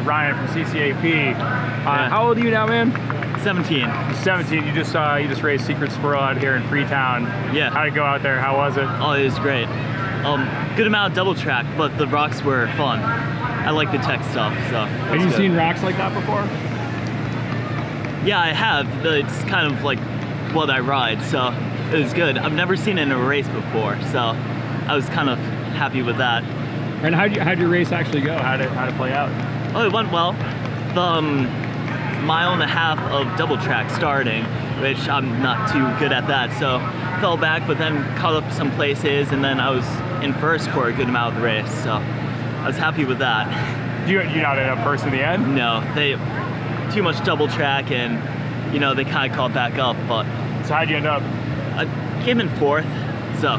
Ryan from CCAP. How old are you now, man? 17. 17. You just raced Secret Squirrel out here in Freetown. Yeah. How'd it go out there? How was it? Oh, it was great. Good amount of double track, but the rocks were fun. I like the tech stuff, so. Have you seen rocks like that before? Yeah, I have. It's kind of like what I ride, so it was good. I've never seen it in a race before, so I was kind of happy with that. And how'd your race actually go? How'd it play out? Oh, it went well. The mile and a half of double track starting, which I'm not too good at that, so fell back, but then caught up some places, and then I was in first for a good amount of the race, so I was happy with that. You not end up first in the end? No, they too much double track, and you know they kind of caught back up. But so how'd you end up? I came in fourth, so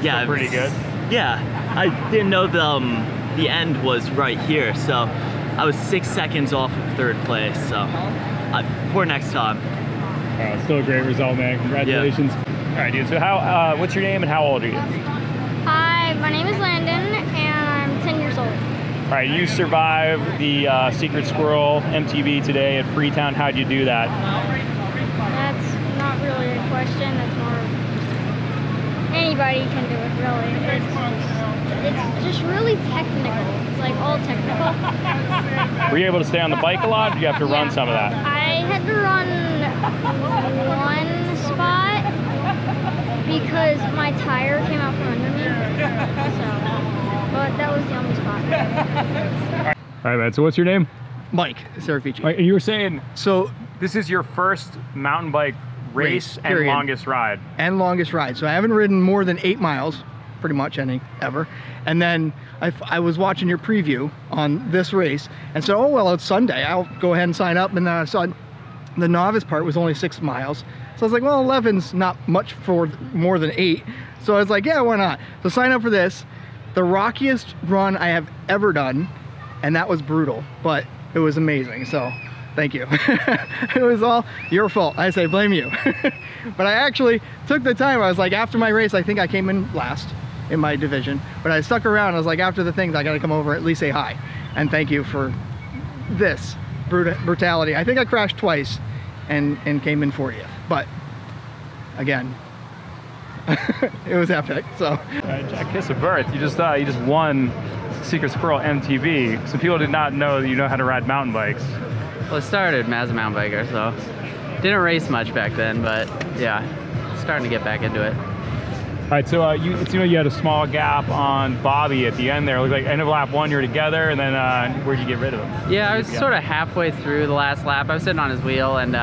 yeah, so pretty good. Yeah, I didn't know the end was right here, so I was 6 seconds off of third place. So for next time. Still a great result, man. Congratulations. Yeah. All right, dude. So what's your name and how old are you? Hi, my name is Landon, and I'm 10 years old. All right, you survived the Secret Squirrel MTB today at Freetown. How'd you do that? That's not really a question. That's more anybody can do it, really. It's just really technical. It's like all technical. Were you able to stay on the bike a lot, or did you have to run some of that? I had to run one spot because my tire came out from under me. But that was the only spot. All right, man. So what's your name? Mike, Carifici. Right, and you were saying, so this is your first mountain bike race and longest ride. And longest ride. So I haven't ridden more than 8 miles, pretty much ever. And then I was watching your preview on this race and said, oh, well, it's Sunday. I'll go ahead and sign up. And then I saw the novice part was only 6 miles. So I was like, well, 11's not much for more than 8. So I was like, yeah, why not? So sign up for this. The rockiest run I have ever done, and that was brutal, but it was amazing, so thank you. It was all your fault. I say blame you. But I actually took the time. I was like, after my race, I think I came in last in my division, but I stuck around. I was like, after the things, I gotta come over at least say hi. And thank you for this brutality. I think I crashed twice and came in 40th, but again, it was epic. So Jack Kisseberth, you just won Secret Squirrel MTB. Some people did not know that you know how to ride mountain bikes. Well, I started as a mountain biker, so didn't race much back then, but yeah, starting to get back into it. All right, so you had a small gap on Bobby at the end there. It looked like end of lap 1 you were together, and then where'd you get rid of him? Yeah, I was sort of halfway through the last lap. I was sitting on his wheel, and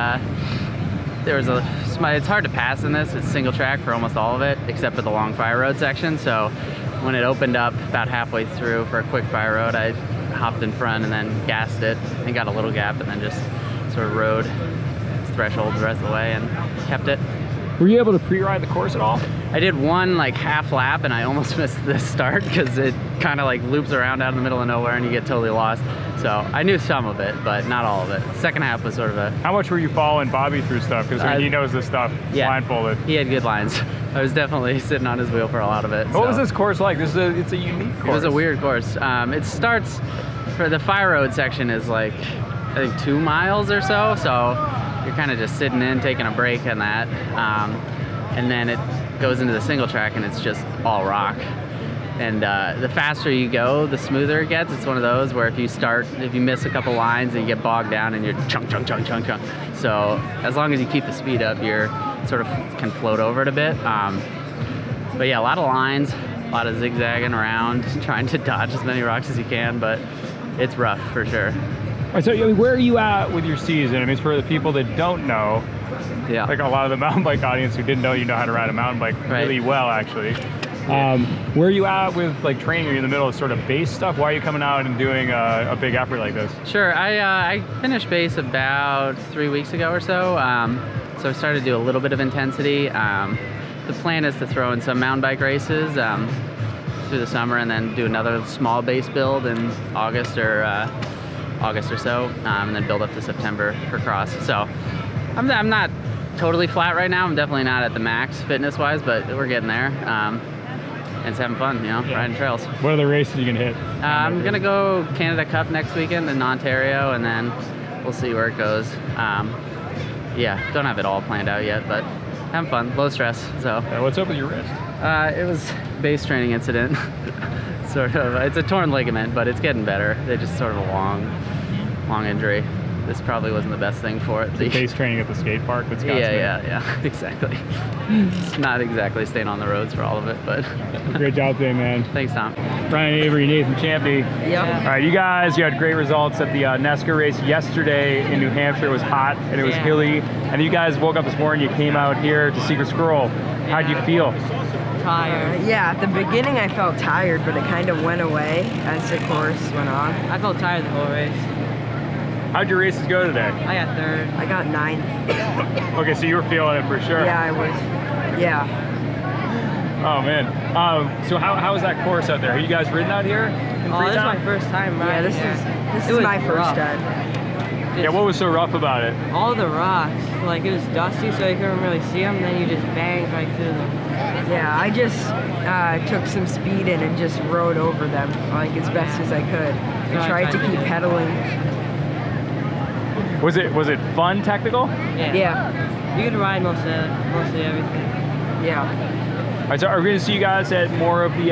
there was it's hard to pass in this. It's single track for almost all of it, except for the long fire road section. So when it opened up about halfway through for a quick fire road, I hopped in front and then gassed it and got a little gap and then just sort of rode its threshold the rest of the way and kept it. Were you able to pre-ride the course at all? I did one like half lap and I almost missed the start because it kind of like loops around out in the middle of nowhere and you get totally lost. So I knew some of it, but not all of it. Second half was sort of a... How much were you following Bobby through stuff? Because he knows this stuff blindfolded. He had good lines. I was definitely sitting on his wheel for a lot of it. What was this course like? It's a unique course. It was a weird course. It starts, for the fire road section is like, I think 2 miles or so. So you're kind of just sitting in, taking a break on that. And then it goes into the single track and it's just all rock. And the faster you go, the smoother it gets. It's one of those where if you miss a couple lines and you get bogged down and you're chunk. So as long as you keep the speed up, you're sort of can float over it a bit. But yeah, a lot of lines, a lot of zigzagging around, trying to dodge as many rocks as you can, but it's rough for sure. All right, so where are you at with your season? I mean, for the people that don't know, yeah, like a lot of the mountain bike audience who didn't know you know how to ride a mountain bike really well, actually. Where are you at with like training? Are you in the middle of sort of base stuff? Why are you coming out and doing a big effort like this? Sure, I finished base about 3 weeks ago or so. So I started to do a little bit of intensity. The plan is to throw in some mountain bike races through the summer and then do another small base build in August or so, and then build up to September for cross. So I'm not totally flat right now. I'm definitely not at the max fitness-wise, but we're getting there. and just having fun, you know, riding trails. What other races are you gonna hit? I'm gonna go Canada Cup next weekend in Ontario, and then we'll see where it goes. Yeah, don't have it all planned out yet, but having fun, low stress. So. What's up with your wrist? It was base training incident. Sort of. It's a torn ligament, but it's getting better. They just sort of a long injury. This probably wasn't the best thing for it. Base training at the skate park with Scott yeah, exactly. It's not exactly staying on the roads for all of it, but. Great job today, man. Thanks, Tom. Brian Avery, Nathan Champney. Yep. All right, you had great results at the Nesca race yesterday in New Hampshire. It was hot and it was hilly. And you guys woke up this morning, you came out here to Secret Squirrel. How'd you feel? Tired. Yeah, at the beginning I felt tired, but it kind of went away as the course went on. I felt tired the whole race. How'd your races go today? I got third. I got 9th. Okay, so you were feeling it for sure. Yeah, I was. Yeah. Oh man. So how was that course out there? Have you guys ridden out here in Freetown? This is my first time riding. Yeah, this is my first time. Yeah, what was so rough about it? All the rocks. Like, it was dusty, so you couldn't really see them, and then you just banged right through them. Yeah, I just took some speed in and just rode over them, like, as best as I could. I tried to keep pedaling. Was it fun technical? Yeah. You could ride mostly everything. Yeah. All right, so are we going to see you guys at more of the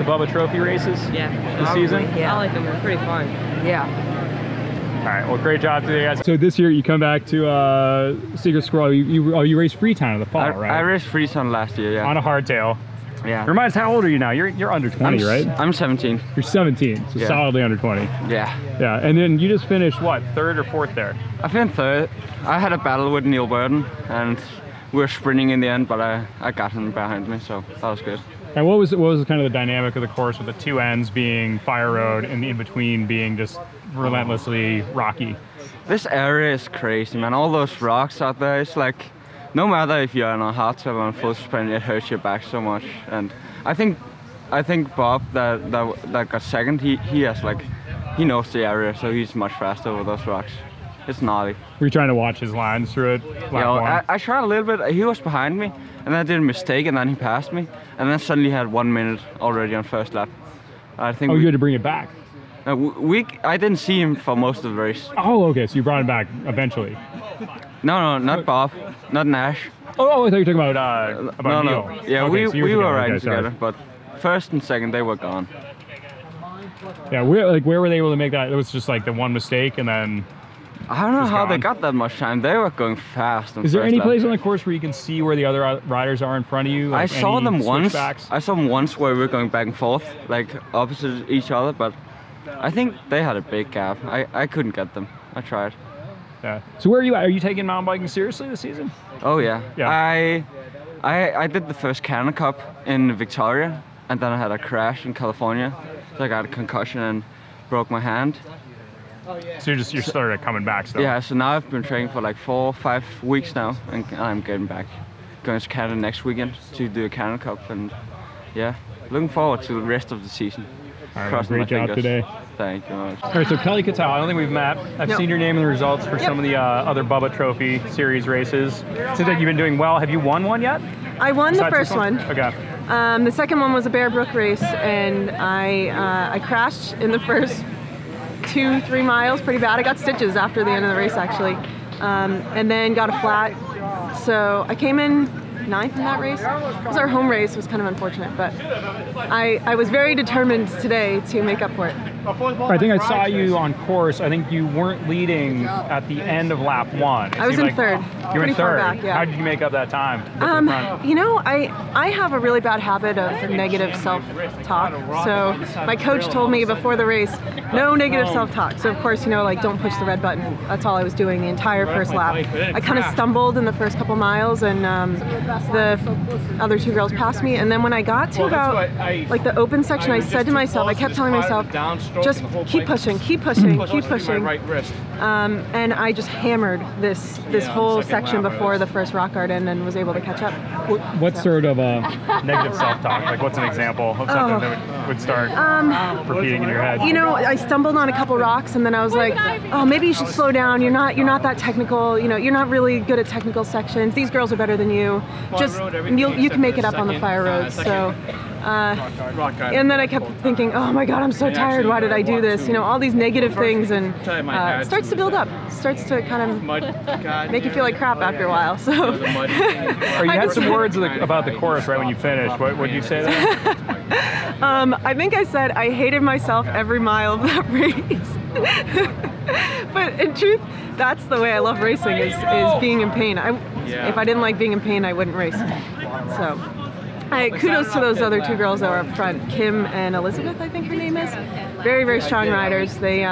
Bubba Trophy races this season? Yeah. I like them. They're pretty fun. Yeah. All right, well, great job today, guys. So this year you come back to Secret Squirrel. You raced Freetown in the fall, right? I raced Freetown last year, yeah. On a hardtail. Yeah. Remind us, how old are you now? You're under 20, right? I'm 17. You're 17, so solidly under 20. Yeah. Yeah, and then you just finished, what, 3rd or 4th there? I finished 3rd. I had a battle with Neil Burton, and we were sprinting in the end, but I got him behind me, so that was good. And what was kind of the dynamic of the course with the two ends being fire road and the in-between being just relentlessly rocky? This area is crazy, man. All those rocks out there, it's like, no matter if you're on a hardtail or on full sprint, it hurts your back so much. And I think Bob that got second, he has like, he knows the area, so he's much faster over those rocks. It's gnarly. Were you trying to watch his lines through it? I tried a little bit. He was behind me, and I did a mistake, and then he passed me, and then suddenly had 1 minute already on first lap. I think. Oh, you had to bring it back. I didn't see him for most of the race. Oh, okay. So you brought him back eventually. No, not Bob, not Nash. Oh, I thought you were talking about Neil. No. Yeah, okay, we were riding together, but first and second they were gone. Yeah, where were they able to make that? It was just like the one mistake, and then. I don't know how they got that much time. They were going fast. Is there any place on the course where you can see where the other riders are in front of you? Like I saw them once. Switchbacks? I saw them once where we were going back and forth, like opposite each other, but I think they had a big gap. I couldn't get them. I tried. Yeah. So where are you at? Are you taking mountain biking seriously this season? Oh yeah. Yeah. I did the first Canada Cup in Victoria, and then I had a crash in California. So I got a concussion and broke my hand. So you're started coming back still? Yeah, so now I've been training for like 4 or 5 weeks now, and I'm getting back. Going to Canada next weekend to do a Canada Cup, and yeah, looking forward to the rest of the season. All right, great job today. Thank you much. All right, so Kelly Catale, I don't think we've met. I've seen your name in the results for some of the other Bubba Trophy Series races. Seems like you've been doing well. Have you won one yet? I won the first one. Okay. The second one was a Bear Brook race, and I crashed in the first 2-3 miles pretty bad. I got stitches after the end of the race actually, and then got a flat. So I came in 9th in that race. It was our home race. It was kind of unfortunate, but I was very determined today to make up for it. I think I saw you on course. I think you weren't leading at the end of lap 1. I was in third. You were in third. Back, yeah. How did you make up that time? You know, I have a really bad habit of negative self-talk. So my coach told me before the race, no negative self-talk. So of course, you know, like don't push the red button. That's all I was doing the entire first lap. I kind of stumbled in the first couple miles, and the other 2 girls passed me. And then when I got to about like the open section, I said to myself, I kept telling myself, just keep pushing, keep pushing, keep pushing. And I just hammered this whole section before the first rock garden and was able to catch up. What sort of negative self-talk? Like what's an example of something that would start repeating in your head? You know, I stumbled on a couple rocks, and then I was like, oh, maybe you should slow down. You're not that technical. You know, you're not really good at technical sections. These girls are better than you. Just you can make it up on the fire roads. So And then I kept thinking, oh my God, I'm so tired. Why did I do this? You know, all these negative things, and it starts to build up. It starts to kind of make you feel like crap after a while. So. You had some words about the course right when you finished. What did you say there? I think I said I hated myself every mile of that race. But in truth, that's the way I love racing, is being in pain. If I didn't like being in pain, I wouldn't race. So, kudos to those other two girls that were up front, Kim and Elizabeth, I think her name is. Very, very strong riders. They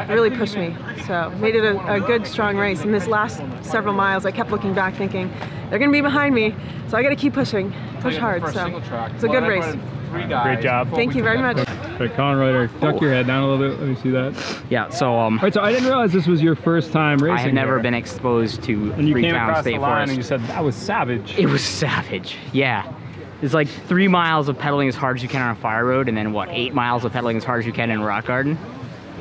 really pushed me. So, made it a good, strong race. And this last several miles, I kept looking back thinking, they're going to be behind me, so I got to keep pushing, push hard. So, it's a good race. Great job. Thank you very much. Right, Colin Reuter, duck your head down a little bit. Let me see that. Yeah, so right, so I didn't realize this was your first time racing. I have never here. been exposed to And you came Freetown across State the line Forest. and you said that was savage. It was savage. Yeah. It's like 3 miles of pedaling as hard as you can on a fire road, and then what, 8 miles of pedaling as hard as you can in a rock garden.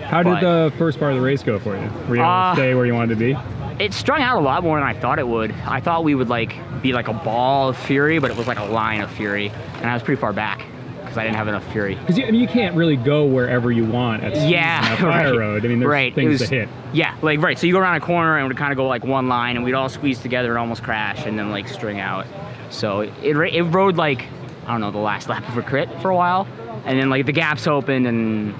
How did the first part of the race go for you? Were you able to stay where you wanted to be? It strung out a lot more than I thought it would. I thought we would like be like a ball of fury, but it was like a line of fury, and I was pretty far back because I didn't have enough fury. Because you can't really go wherever you want at a fire road. I mean, there's things to hit. Yeah, like so you go around a corner and it would kind of go like one line, and we'd all squeeze together and almost crash, and then like string out. So it rode like, I don't know, the last lap of a crit for a while, and then like the gaps opened, and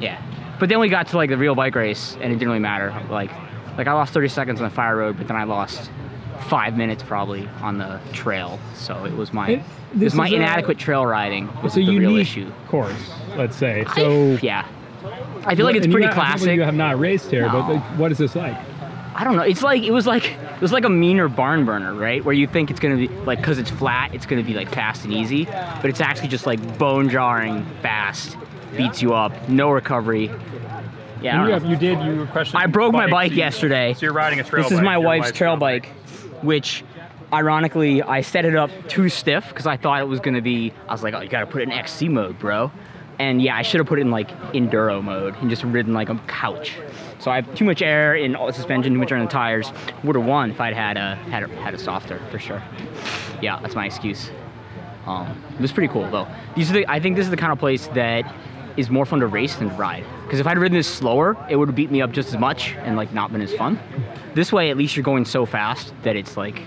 yeah. But then we got to like the real bike race, and it didn't really matter. Like I lost 30 seconds on the fire road, but then I lost 5 minutes probably on the trail. So it was my inadequate trail riding was the real issue. Course, let's say. So yeah, I feel like it's pretty classic. You have not raced here, but like, what is this like? I don't know. It's like it was like a meaner barn burner, right? Where you think it's gonna be like, because it's flat, it's gonna be like fast and easy, but it's actually just like bone jarring fast, beats you up, no recovery. Yeah, you were questioning. I broke my bike yesterday. So you're riding a trail bike. This is my wife's trail bike, which ironically I set it up too stiff because I thought it was gonna be. I was like, oh, you gotta put it in XC mode, bro. And yeah, I should have put it in like enduro mode and just ridden like a couch. So I have too much air in all the suspension, too much air in the tires. Would have won if I'd had a softer, for sure. Yeah, that's my excuse. It was pretty cool though. I think this is the kind of place that is more fun to race than to ride. Because if I'd ridden this slower, it would have beat me up just as much and like not been as fun. This way, at least you're going so fast that it's like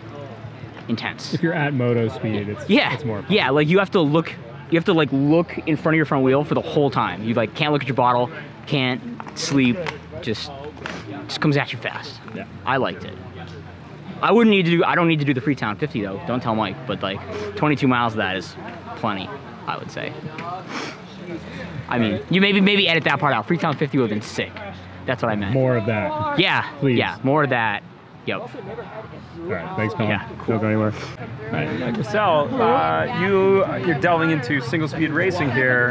intense. If you're at moto speed, it's more fun. Yeah, like you have to look look in front of your front wheel for the whole time. You like can't look at your bottle, can't sleep, just comes at you fast. Yeah. I liked it. I don't need to do the Freetown 50 though. Don't tell Mike, but like 22 miles of that is plenty, I would say. I mean, you maybe edit that part out. Freetown 50 would have been sick. That's what I meant. More of that. Yeah. Please. Yeah, more of that. Yep. All right, thanks, Colin. Yeah, cool. Don't go anywhere. All right, Wissell, you're delving into single-speed racing here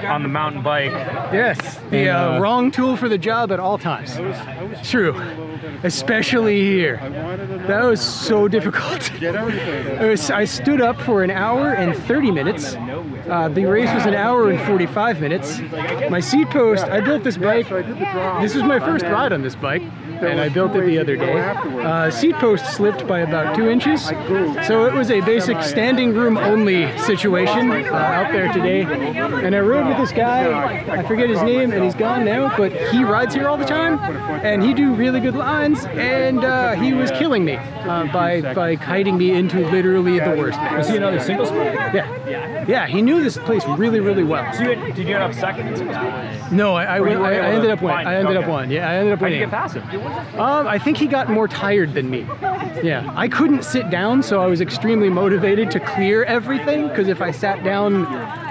on the mountain bike. Yes, the wrong tool for the job at all times. True, especially here. That was so difficult. I stood up for an hour and 30 minutes. The race was an hour and 45 minutes. My seat post, I built this bike. This was my first ride on this bike, and I built it the other day. Seat post slipped by about 2 inches, so it was a basic standing room only situation out there today. And I rode with this guy, I forget his name, and he's gone now, but he rides here all the time, and he do really good lines, and he was killing me by kiting me into literally the worst. Was he another single speed? Yeah, he knew this place really, really well. So did you end up second in single speed? No, I ended up winning. I ended up winning. Yeah, I ended up winning. How did you get past him? I think he got more tired than me. Yeah, I couldn't sit down, so I was extremely motivated to clear everything, because if I sat down,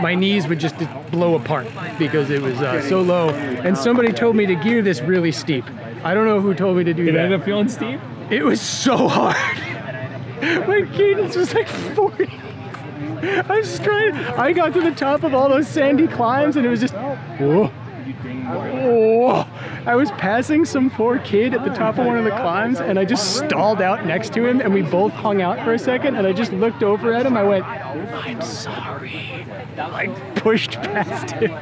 my knees would just blow apart because it was so low. And somebody told me to gear this really steep. I don't know who told me to do that. Did it end up feeling steep? It was so hard. My cadence was like 40. I was trying. I got to the top of all those sandy climbs, and it was just, whoa. Whoa. I was passing some poor kid at the top of one of the climbs, and I just stalled out next to him, and we both hung out for a second, and I just looked over at him. I went, I'm sorry. I pushed past him.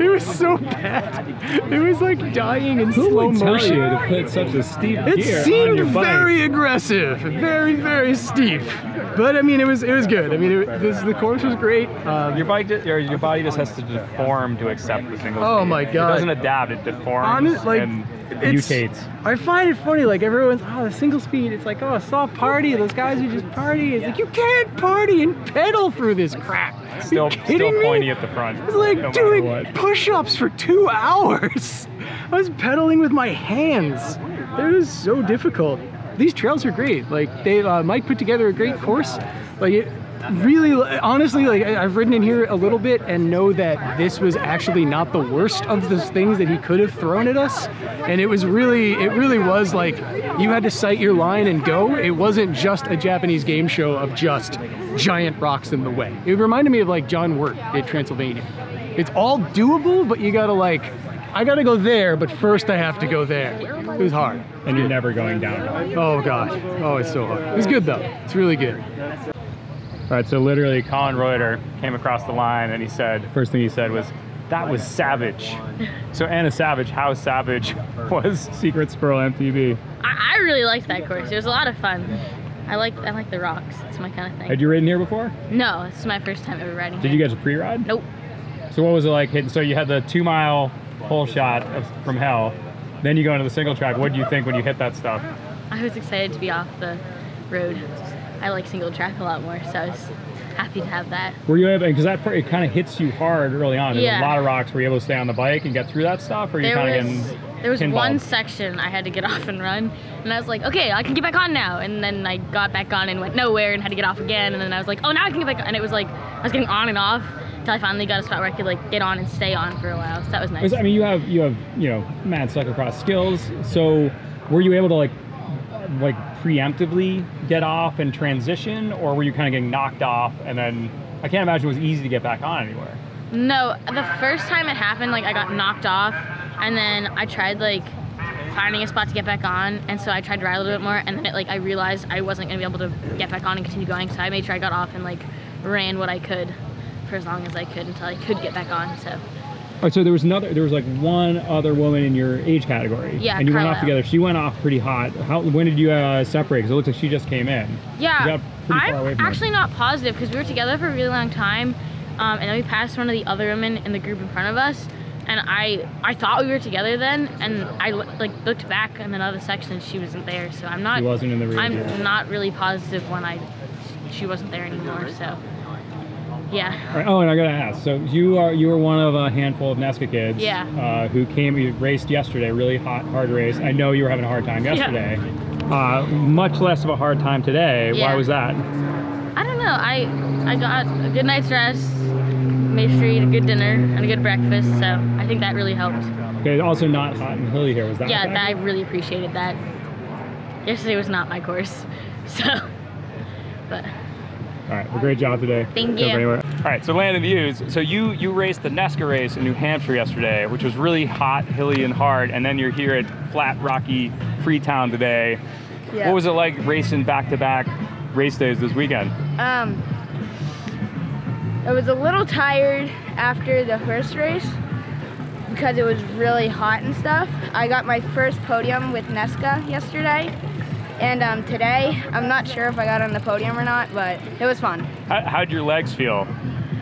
It was so bad. It was like dying in slow motion. Who would tell you to put such a steep gear on your bike? It seemed very aggressive, very, very steep. But I mean, it was good. I mean, the course was great. Your body just has to deform to accept the single. Oh speed. my God! It doesn't adapt; it deforms and mutates. I find it funny. Like everyone's, the single speed. It's like, oh, soft party. Those guys who just party. It's like you can't party and pedal through this crap. Still pointy at the front. It's like doing push-ups for 2 hours. I was pedaling with my hands. It was so difficult. These trails are great. Like Mike put together a great course. Like it really, honestly, like I've ridden in here a little bit and know that this was actually not the worst of the things that he could have thrown at us. And it really was like you had to sight your line and go. It wasn't just a Japanese game show of just giant rocks in the way. It reminded me of like John Wirt at Transylvania. It's all doable, but you gotta I gotta go there, but first I have to go there. It was hard. And you're never going down. Oh God. Oh, it's so hard. It was good though. It's really good. All right, so literally Colin Reuter came across the line and first thing he said was, "That was savage." So Anna Savage, how savage was Secret Squirrel MTB? I really liked that course. It was a lot of fun. I like the rocks. It's my kind of thing. Had you ridden here before? No, this is my first time ever riding here. Did you get a pre-ride? Nope. So what was it like hitting? So you had the 2-mile hole shot from hell. Then you go into the single track. What do you think when you hit that stuff? I was excited to be off the road. I like single track a lot more, so I was happy to have that. Were you able, because that part, it kind of hits you hard early on. Yeah. There's a lot of rocks. Were you able to stay on the bike and get through that stuff? Or you kind of getting There was one section I had to get off and run, and I was like, okay, I can get back on now. And then I got back on and went nowhere and had to get off again. And then I was like, oh, now I can get back on. And it was like, I was getting on and off until I finally got a spot where I could like get on and stay on for a while. So that was nice. I mean, you have mad cyclocross skills. So were you able to like preemptively get off and transition, or were you kind of getting knocked off and then I can't imagine it was easy to get back on anywhere? No, the first time it happened, like I got knocked off, and then I tried like finding a spot to get back on, and so I tried to ride a little bit more, and then I realized I wasn't gonna be able to get back on and continue going, so I made sure I got off and like ran what I could for as long as I could until I could get back on. So. All right, so there was like one other woman in your age category. Yeah, and you Carlisle. went off together. She went off pretty hot. When did you separate? Because it looks like she just came in. Yeah, I'm actually not positive because we were together for a really long time, and then we passed one of the other women in the group in front of us, and I thought we were together then, and I looked back in another section and she wasn't there, so I'm not. She wasn't in the rear. I'm not really positive when she wasn't there anymore, so. Yeah. Right. Oh, and I gotta ask. So you were one of a handful of Nesca kids. Yeah. Who raced yesterday, really hard race. I know you were having a hard time yesterday. Yeah. Much less of a hard time today. Yeah. Why was that? I don't know. I got a good night's rest, made sure to eat a good dinner and a good breakfast. So I think that really helped. Okay. Also not hot and hilly here. Was that? Yeah, I really appreciated that. Yesterday was not my course, so. But. All right, well, great job today. Thank you. All right, so Landon Hughes, so you raced the Nesca race in New Hampshire yesterday, which was really hot, hilly, and hard, and then you're here at flat, rocky Freetown today. Yeah. What was it like racing back-to-back race days this weekend? I was a little tired after the first race because it was really hot and stuff. I got my first podium with Nesca yesterday. And today, I'm not sure if I got on the podium or not, but it was fun. How'd your legs feel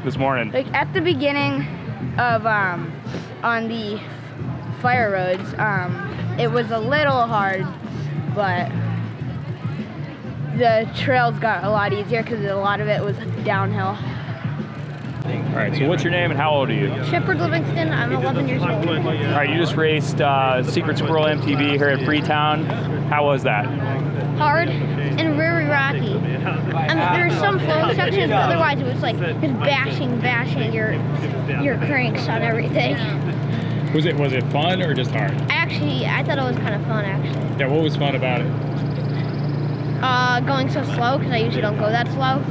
this morning? Like at the beginning of, on the fire roads, it was a little hard, but the trails got a lot easier because a lot of it was downhill. All right, so what's your name and how old are you? Shepard Livingston, I'm 11 years old. All right, you just raced Secret Squirrel MTB here at Freetown. How was that? Hard and very rocky. There's some flow sections, but otherwise it was like just bashing your cranks on everything. Was it fun or just hard? I thought it was kind of fun actually. Yeah, what was fun about it? Going so slow because I usually don't go that slow.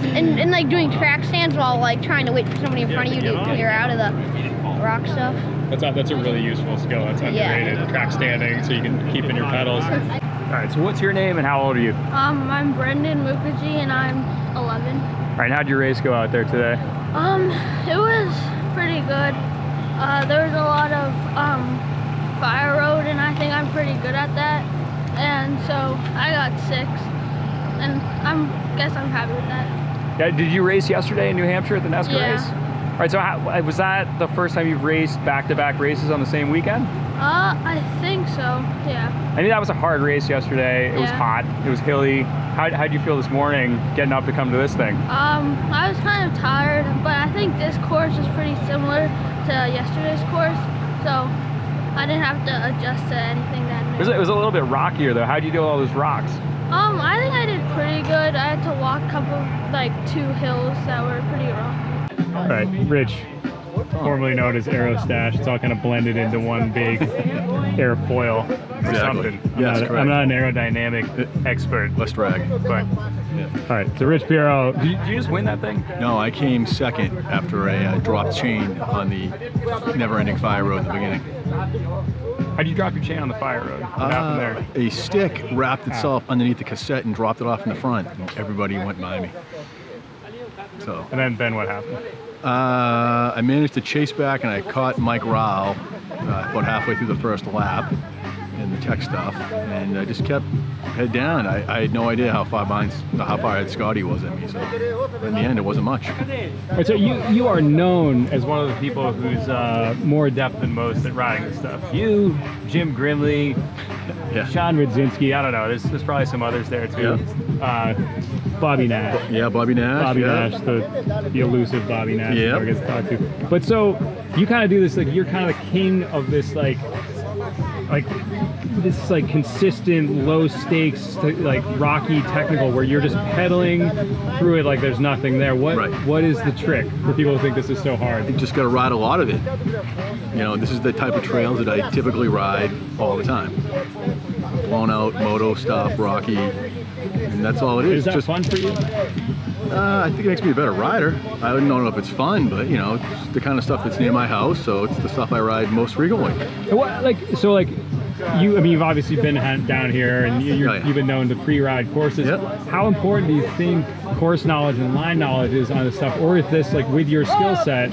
And like doing track stands while like trying to wait for somebody in front of you to clear out of the rock stuff. That's a really useful skill. That's underrated. Yeah. Track standing so you can keep in your pedals. All right, so what's your name and how old are you? I'm Brendan Mukherjee and I'm 11. All right, how'd your race go out there today? It was pretty good. There was a lot of fire road and I think I'm pretty good at that. and so I got 6th, and guess I'm happy with that. Yeah, did you race yesterday in New Hampshire at the NESCA Yeah. race? All right, so was that the first time you've raced back-to-back races on the same weekend? I think so, yeah. I mean, that was a hard race yesterday. It was hot, it was hilly. How'd you feel this morning getting up to come to this thing? I was kind of tired, but I think this course is pretty similar to yesterday's course, so I didn't have to adjust to anything that new. It was a little bit rockier though. How'd you do with all those rocks? I think I did pretty good. I had to walk a couple, like 2 hills that were pretty rocky. All right, Rich, formerly known as Aerostash. It's all kind of blended into one big airfoil or something. I'm not an aerodynamic expert. Let's drag. But, all right, so Rich Pirro, did you just win that thing? No, I came second after a dropped chain on the never-ending fire road in the beginning. How'd you drop your chain on the fire road? What happened there? A stick wrapped itself underneath the cassette and dropped it off in the front, and everybody went by me. So. And then what happened? I managed to chase back, and I caught Mike Rao about halfway through the first lap in the tech stuff, and I just kept head down. I had no idea how far ahead Scotty was at me, so but in the end it wasn't much. Right, so you are known as one of the people who's more adept than most at riding this stuff. You, Jim Grimley, Sean Rudzinski, I don't know, there's probably some others there too. Bobby Nash. Yeah, Bobby Nash. Bobby Nash, the elusive Bobby Nash. Yeah. I get to talk to. But so you kind of do this, like you're kind of the king of this like this like consistent low stakes like rocky technical where you're just pedaling through it like there's nothing there. What is the trick for people who think this is so hard? You just got to ride a lot of it. You know, this is the type of trails that I typically ride all the time. Blown out moto stuff, rocky, and that's all it is. Is that just fun for you? I think it makes me a better rider. I don't know if it's fun, but you know, it's the kind of stuff that's near my house, so it's the stuff I ride most frequently. You've obviously been down here, and you've been known to pre-ride courses. How important do you think course knowledge and line knowledge is on this stuff, or if this, like with your skill set,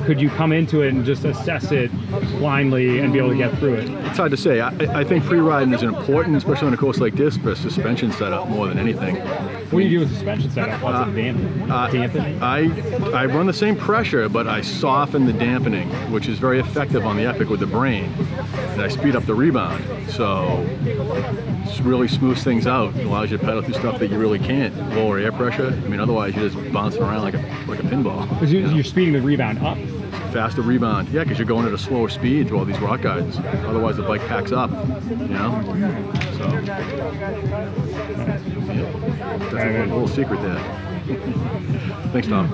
could you come into it and just assess it blindly and be able to get through it? It's hard to say. I think pre-riding is important, especially on a course like this, for suspension setup more than anything. What do you do with suspension setup? What's it dampening? I run the same pressure, but I soften the dampening, which is very effective on the Epic with the brain. And I speed up the rebound, so it really smooths things out. It allows you to pedal through stuff that you really can't. Lower air pressure. I mean, otherwise you're just bouncing around like a pinball. You're speeding the rebound up. Faster rebound, yeah, because you're going at a slower speed through all these rock gardens. Otherwise, the bike packs up, you know. So that's a little secret there. Thanks, Tom.